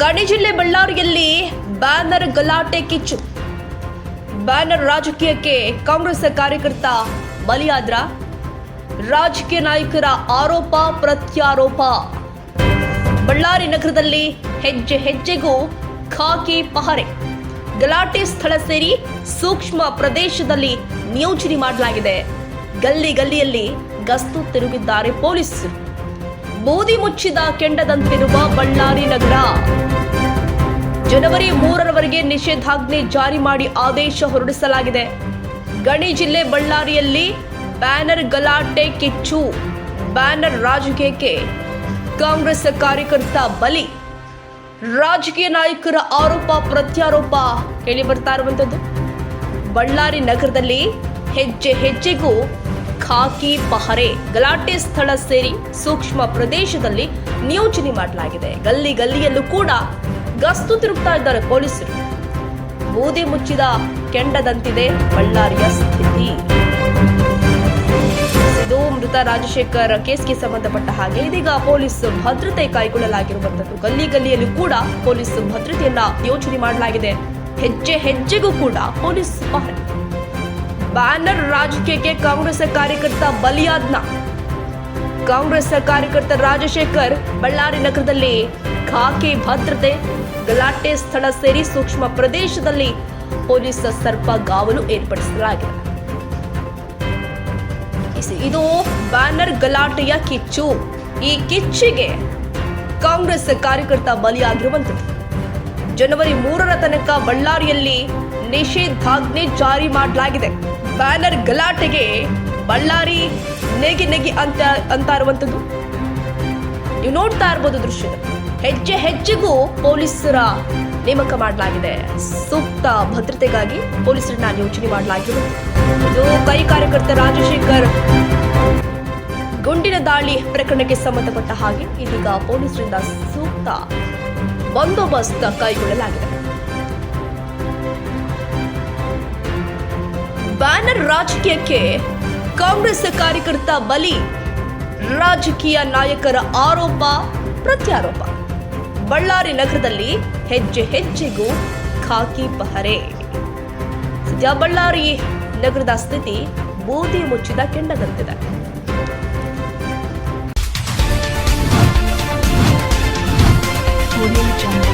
ಗಣಿ ಜಿಲ್ಲೆ ಬಳ್ಳಾರಿಯಲ್ಲಿ ಬ್ಯಾನರ್ ಗಲಾಟೆ ಕಿಚ್ಚು. ಬ್ಯಾನರ್ ರಾಜಕೀಯಕ್ಕೆ ಕಾಂಗ್ರೆಸ್ ಕಾರ್ಯಕರ್ತ ಬಲಿಯಾದ್ರ. ರಾಜಕೀಯ ನಾಯಕರ ಆರೋಪ ಪ್ರತ್ಯಾರೋಪ. ಬಳ್ಳಾರಿ ನಗರದಲ್ಲಿ ಹೆಜ್ಜೆ ಹೆಜ್ಜೆಗೂ ಖಾಕಿ ಪಹರೆ. ಗಲಾಟೆ ಸ್ಥಳ ಸೇರಿ ಸೂಕ್ಷ್ಮ ಪ್ರದೇಶದಲ್ಲಿ ನಿಯೋಜನೆ ಮಾಡಲಾಗಿದೆ. ಗಲ್ಲಿ ಗಲ್ಲಿಯಲ್ಲಿ ಗಸ್ತು ತಿರುಗಿದ್ದಾರೆ ಪೊಲೀಸರು. ಬೂದಿ ಮುಚ್ಚಿದ ಕೆಂಡದಂತಿರುವ ಬಳ್ಳಾರಿ ನಗರ. ಜನವರಿ 3ರವರೆಗೆ ನಿಷೇಧಾಜ್ಞೆ ಜಾರಿ ಮಾಡಿ ಆದೇಶ ಹೊರಡಿಸಲಾಗಿದೆ. ಗಣಿ ಜಿಲ್ಲೆ ಬಳ್ಳಾರಿಯಲ್ಲಿ ಬ್ಯಾನರ್ ಗಲಾಟೆ ಕಿಚ್ಚು. ಬ್ಯಾನರ್ ರಾಜಕೀಯಕ್ಕೆ ಕಾಂಗ್ರೆಸ್ ಕಾರ್ಯಕರ್ತ ಬಲಿ. ರಾಜಕೀಯ ನಾಯಕರ ಆರೋಪ ಪ್ರತ್ಯಾರೋಪ ಕೇಳಿ ಬರ್ತಾ ಇರುವಂತದ್ದು. ಬಳ್ಳಾರಿ ನಗರದಲ್ಲಿ ಹೆಜ್ಜೆ ಹೆಜ್ಜೆಗೂ ಖಾಕಿ ಪಹರೆ. ಗಲಾಟೆ ಸ್ಥಳ ಸೇರಿ ಸೂಕ್ಷ್ಮ ಪ್ರದೇಶದಲ್ಲಿ ನಿಯೋಜನೆ ಮಾಡಲಾಗಿದೆ. ಗಲ್ಲಿ ಗಲ್ಲಿಯಲ್ಲೂ ಕೂಡ ಗಸ್ತು ತಿರುಗ್ತಾ ಇದ್ದಾರೆ ಪೊಲೀಸರು. ಬೂದಿ ಮುಚ್ಚಿದ ಕೆಂಡದಂತಿದೆ ಬಳ್ಳಾರಿಯ ಸ್ಥಿತಿ. ಇದು ಮೃತ ರಾಜಶೇಖರ್ ಕೇಸ್ಗೆ ಸಂಬಂಧಪಟ್ಟ ಹಾಗೆ ಇದೀಗ ಪೊಲೀಸ್ ಭದ್ರತೆ ಕೈಗೊಳ್ಳಲಾಗಿರುವಂತದ್ದು. ಗಲ್ಲಿ ಗಲ್ಲಿಯಲ್ಲೂ ಕೂಡ ಪೊಲೀಸ್ ಭದ್ರತೆಯನ್ನ ನಿಯೋಜನೆ ಮಾಡಲಾಗಿದೆ. ಹೆಜ್ಜೆ ಹೆಜ್ಜೆಗೂ ಕೂಡ ಪೊಲೀಸ್ ಪಹರೆ. ಬ್ಯಾನರ್ ರಾಜಕೀಯಕ್ಕೆ ಕಾಂಗ್ರೆಸ್ ಕಾರ್ಯಕರ್ತ ಬಲಿಯಾದ್ನ. ಕಾಂಗ್ರೆಸ್ ಕಾರ್ಯಕರ್ತ ರಾಜಶೇಖರ್ ಬಳ್ಳಾರಿ ನಗರದಲ್ಲಿ ಖಾಕಿ ಭದ್ರತೆ. ಗಲಾಟೆ ಸ್ಥಳ ಸೇರಿ ಸೂಕ್ಷ್ಮ ಪ್ರದೇಶದಲ್ಲಿ ಪೊಲೀಸ್ ಸರ್ಪಗಾವಲು ಏರ್ಪಡಿಸಲಾಗಿದೆ. ಇದು ಬ್ಯಾನರ್ ಗಲಾಟೆಯ ಕಿಚ್ಚು. ಈ ಕಿಚ್ಚಿಗೆ ಕಾಂಗ್ರೆಸ್ ಕಾರ್ಯಕರ್ತ ಬಲಿಯಾಗಿರುವಂಥದ್ದು. ಜನವರಿ 3ರ ತನಕ ಬಳ್ಳಾರಿಯಲ್ಲಿ ನಿಷೇಧಾಜ್ಞೆ ಜಾರಿ ಮಾಡಲಾಗಿದೆ. ಬ್ಯಾನರ್ ಗಲಾಟೆಗೆ ಬಳ್ಳಾರಿ ನೆಗಿ ನೆಗಿ ಅಂತ ಇರುವಂಥದ್ದು ನೀವು ನೋಡ್ತಾ ಇರಬಹುದು ದೃಶ್ಯದ. ಹೆಜ್ಜೆ ಹೆಜ್ಜೆಗೂ ಪೊಲೀಸರ ನೇಮಕ ಮಾಡಲಾಗಿದೆ. ಸೂಕ್ತ ಭದ್ರತೆಗಾಗಿ ಪೊಲೀಸರನ್ನ ನಿಯೋಜನೆ ಮಾಡಲಾಗಿದೆ. ಇದು ಕೈ ಕಾರ್ಯಕರ್ತ ರಾಜಶೇಖರ್ ಗುಂಡಿನ ದಾಳಿ ಪ್ರಕರಣಕ್ಕೆ ಸಂಬಂಧಪಟ್ಟ ಹಾಗೆ ಇದೀಗ ಪೊಲೀಸರಿಂದ ಸೂಕ್ತ ಬಂದೋಬಸ್ತ್ ಕೈಗೊಳ್ಳಲಾಗಿದೆ. ಬ್ಯಾನರ್ ರಾಜಕೀಯಕ್ಕೆ ಕಾಂಗ್ರೆಸ್ ಕಾರ್ಯಕರ್ತ ಬಲಿ. ರಾಜಕೀಯ ನಾಯಕರ ಆರೋಪ ಪ್ರತ್ಯಾರೋಪ. ಬಳ್ಳಾರಿ ನಗರದಲ್ಲಿ ಹೆಜ್ಜೆ ಹೆಜ್ಜೆಗೂ ಖಾಕಿ ಪಹರೆ. ಸದ್ಯ ಬಳ್ಳಾರಿ ನಗರದ ಸ್ಥಿತಿ ಬೂದಿ ಮುಚ್ಚಿದ ಕೆಂಡದಂತಿದೆ. Audio Jungle.